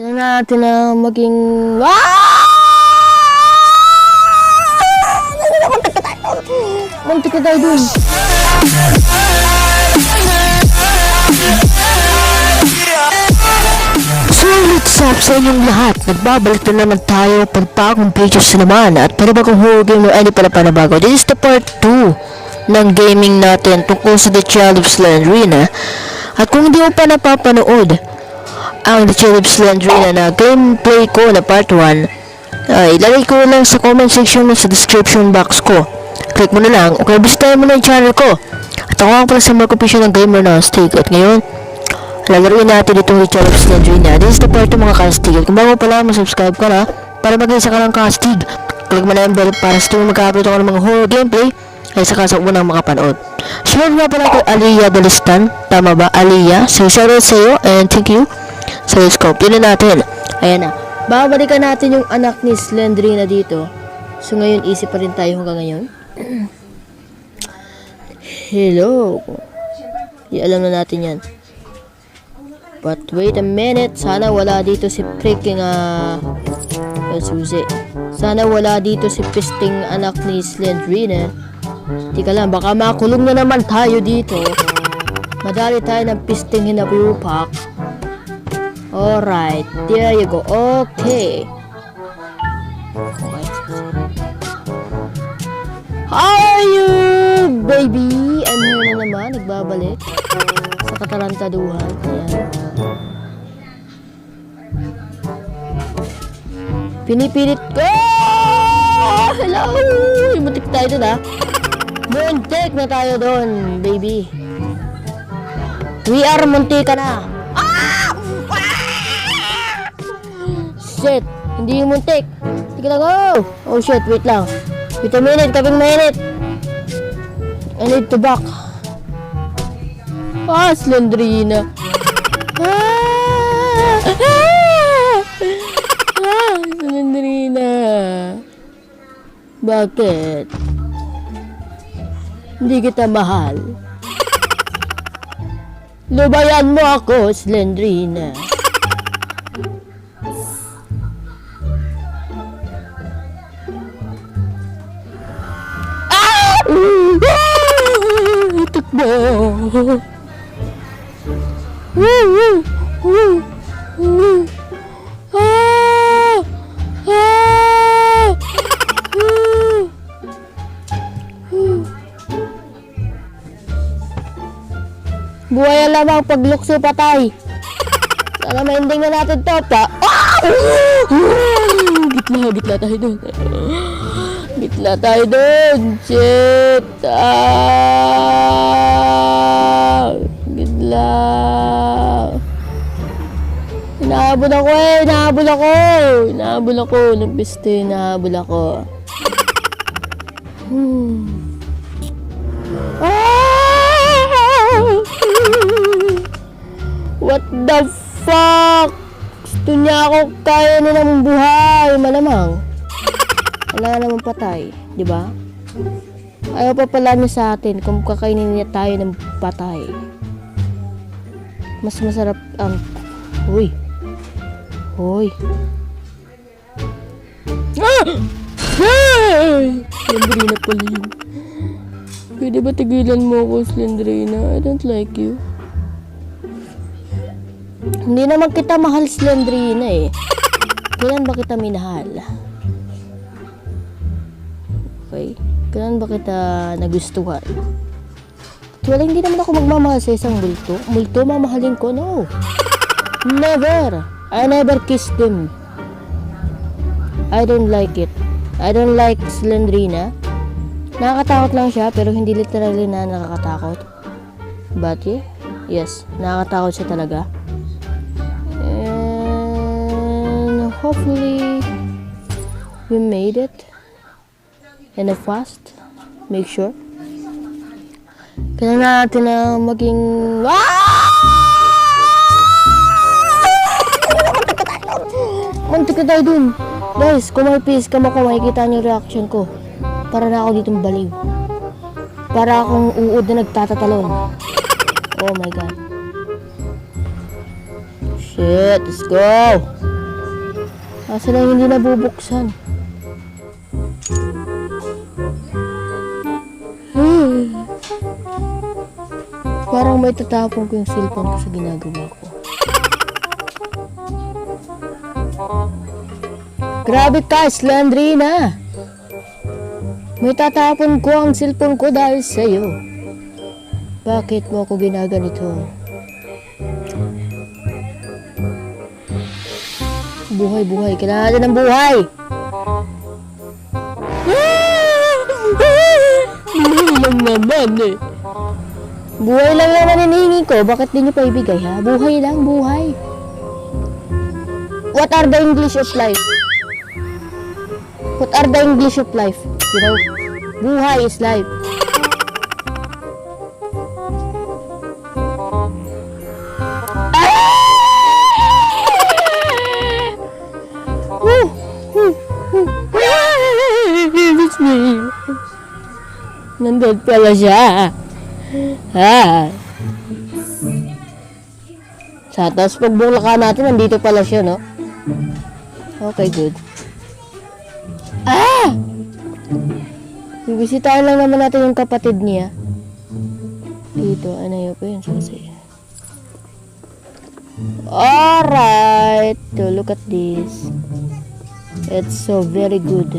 Kailangan natin na maging... Muntik na tayo dun. So, what's up sa inyong lahat? Nagbabalik na naman tayo pagpagong pages naman at para ba kung hugin mo any para panabago. This is the part 2 ng gaming natin tungkol sa The Child of Slendrina. At kung hindi mo pa napapanood ang The Child of Slendrina na gameplay ko na part 1, ilagay ko lang sa comment section mo sa description box ko. Click mo na lang o kaya bisitahin mo na yung channel ko. At ako ang pala sa Marco Piscio ng Gamer na Stick. At ngayon, lalaruin natin itong The Child of Slendrina. This is the part 2 mga kastig. At kung bago pala, subscribe ka na para mag-isa ka ng kastig. Click mo na yung bell para sa tuwing mag-upload ako ng mga horror gameplay ay saka sa unang makapanood. Share nga pala kay Aliyah Dalistan. Tama ba? Aliyah. So, shoutout sa iyo and thank you. So, let's go. Pinin natin. Ayan na. Babalikan natin yung anak ni Slendrina dito. So, ngayon, easy pa rin tayo hanggang ngayon. Hello. Alam na natin yan. But wait a minute. Sana wala dito si freaking susi. Sana wala dito si pisting anak ni Slendrina. Tika lang, baka makulong na naman tayo dito. Madali tayo ng pisting hinapupak. Alright, there you go. Okay. How are you, baby? Ano na naman, nagbabalik sa katarantaduhan. Ayan. Pinipilit ko. Hello. Ibutik tayo dun Muntik na tayo doon, baby. We are muntika na. Shit, hindi yung muntik. Sige lang, go. Oh shit, wait lang. Wait a minute, kaping minute. I need to back. Slendrina. Slendrina. Bakit? Hindi kita mahal. Lubayan mo ako, Slendrina. Takbo. Buhay lamang paglukso patay. Sana ma-ending na natin to pa. Gitla tayo dun. Gitla tayo dun. Shit. Gitla. Hinahabol ako Hinahabol ako. Nung piste, hinahabol ako. What the fuck? Gusto niya ako kaya na ng buhay. Malamang. Wala naman patay. Diba? Ayaw pa pala niya sa atin kung kakainin niya tayo ng patay. Mas masarap ang... Uy. Slendrina pala yun. Pwede ba tigilan mo ako, Slendrina? I don't like you. Hindi naman kita mahal, Slendrina Kailan ba kita minahal? Okay. Kailan ba kita nagustuhan? Wala, hindi naman ako magmamahal sa isang multo. Multo, mamahalin ko? No. Never. I never kissed them. I don't like it. I don't like Slendrina. Nakakatakot lang siya, pero hindi literally na nakakatakot. But yeah, yes, nakakatakot siya talaga. And hopefully we made it in a fast. Make sure. Kailangan natin na maging... Muntik na tayo dun. Guys, kung may face cam ako, makikita niyo reaction ko. Para na ako ditong baliw. Para akong uod na nagtatatalon. Oh my god. Shit, let's go. Asa na hindi nabubuksan? Parang may tatapon ko yung cellphone ko sa ginagawa ko. Grabe ka, Slandrina! May tatapon ko ang cellphone ko dahil sa'yo. Bakit mo ako ginaganito? Buhay, kailangan natin ng buhay! Lang naman eh. Buhay lang naman hinihingi ko. Bakit di nyo pa ibigay ha? Buhay lang, buhay. What are the English of life? What are the English of life? You know, buhay is life. Nandun pala siya. Tapos pagbulakan natin, nandito pala siya, no? Okay, good. Bibisitahin lang naman natin yung kapatid niya. Dito, ano yun po yun? Alright. So, look at this. It's so very good.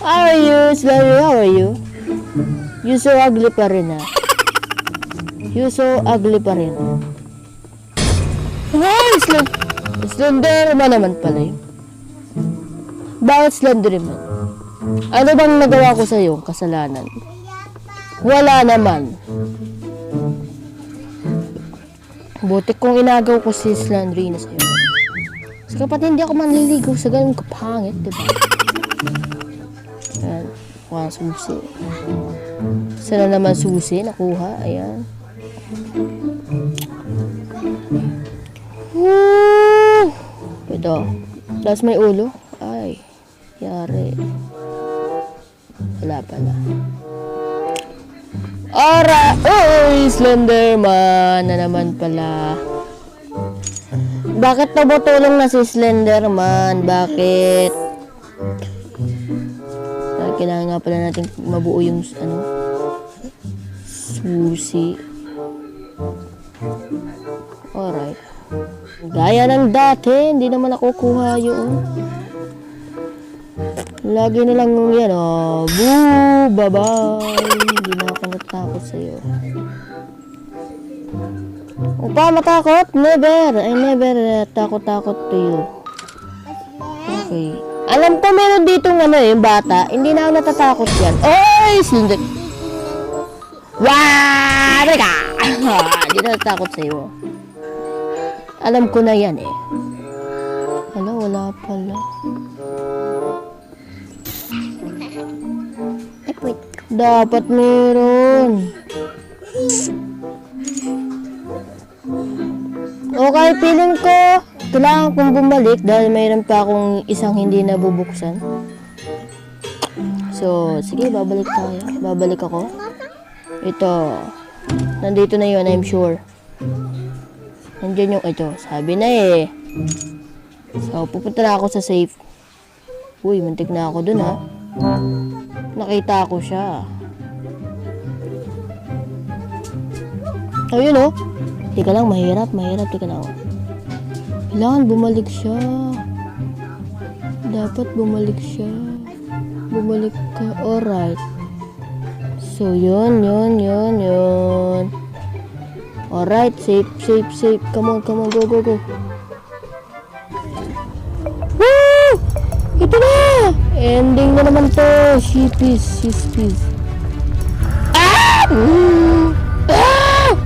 How are you, Slurry? How are you? You so ugly pa rin, ha? You so ugly pa rin. Slenderman naman pala yun. Bakit Slenderman? Ano bang nagawa ko sa iyo? Kasalanan? Wala naman. Buti kong inagaw ko si Slandrina sa iyo. Kasi kapag hindi ako manliligaw sa ganun kapangit, diba? Ayan. Mukhang susi. Sana naman susi. Nakuha. Ayan. Woo! Ito. Tapos may ulo. Ay. Yari. Wala pala. Alright. Oy! Slenderman na naman pala. Bakit tabutulong na si Slenderman? Bakit? Kailangan nga pala natin mabuo yung susi. Alright. Gaya ng dati, hindi naman nakukuha yun. Lagi na lang yan, oh. Boo! Bye-bye! Hindi na ako natakot sa'yo. O pa matakot? Never! I never takot-takot to you. Okay. Alam ko meron ditong yung bata. Hindi na ako natatakot yan. Oy! Slender! Waaah! Teka! Hindi na natatakot sa'yo. Alam ko na yan eh. Wala pala. Dapat meron. Okay, feeling ko kailangan kong bumalik dahil mayroon pa akong isang hindi nabubuksan. So, sige, babalik tayo. Babalik ako. Ito. Nandito na yun, I'm sure. Nandiyan yung ito. Sabi na eh. So, pupunta na ako sa safe. Uy, muntik na ako dun ha. Nakita ko siya. Ayun oh. Teka lang, mahirap. Teka lang. Kailangan bumalik siya. Dapat bumalik siya. Bumalik ka. Alright. So, yun. Alright, safe. Come on, go. Woo! Ito na! Ending na naman to. She's peace. Ah! Ah!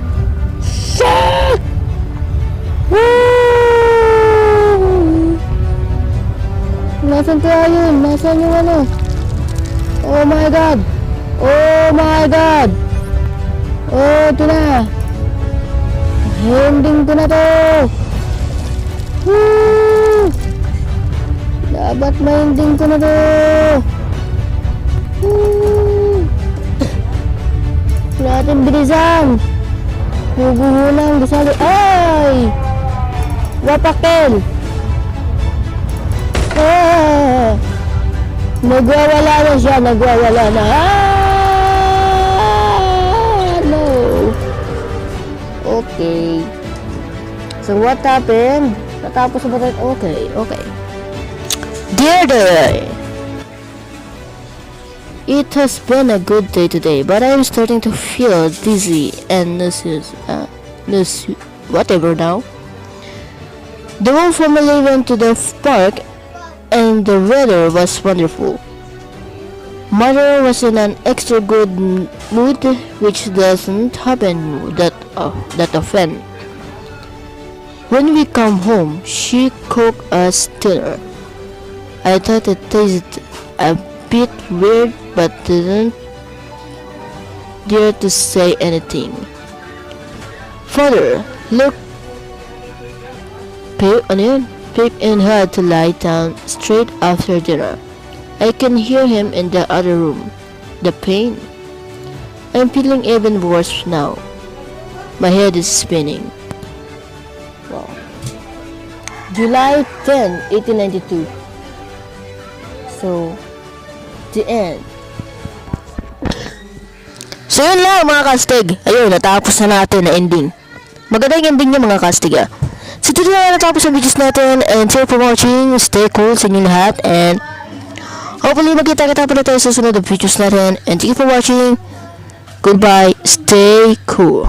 Shit! Woo! Nasaan kaya yun? Nasaan yung ano? Oh my god! Oh, ito na! Ending ko na to! Woo! Dapat ma-ending ko na to! Woo! Natin bilisan! Huguhunang gusali. Ay! Wapakel! Ah! Nagwawala na siya, nagwawala na. Ah! No. Okay. So what happened? Natapos na ba tayo? Okay, okay. Dear day! It has been a good day today, but I am starting to feel dizzy and whatever now. The whole family went to the park and the weather was wonderful. Mother was in an extra good mood, which doesn't happen that often. When we come home, she cooked us dinner. I thought it tasted a bit weird, but didn't dare to say anything. Father, look, peeped in had to lie down straight after dinner. I can hear him in the other room. The pain. I'm feeling even worse now. My head is spinning. Wow. July 10, 1892. So, the end. So yun lang mga kastig. Ayun, natapos na natin na ending. Maganda yung ending niya mga kastig ah. So dito na natapos ang videos natin. And thank you for watching. Stay cool sa inyong lahat. And hopefully magkita-kita pa na tayo sa sunod na videos natin. And thank you for watching. Goodbye. Stay cool.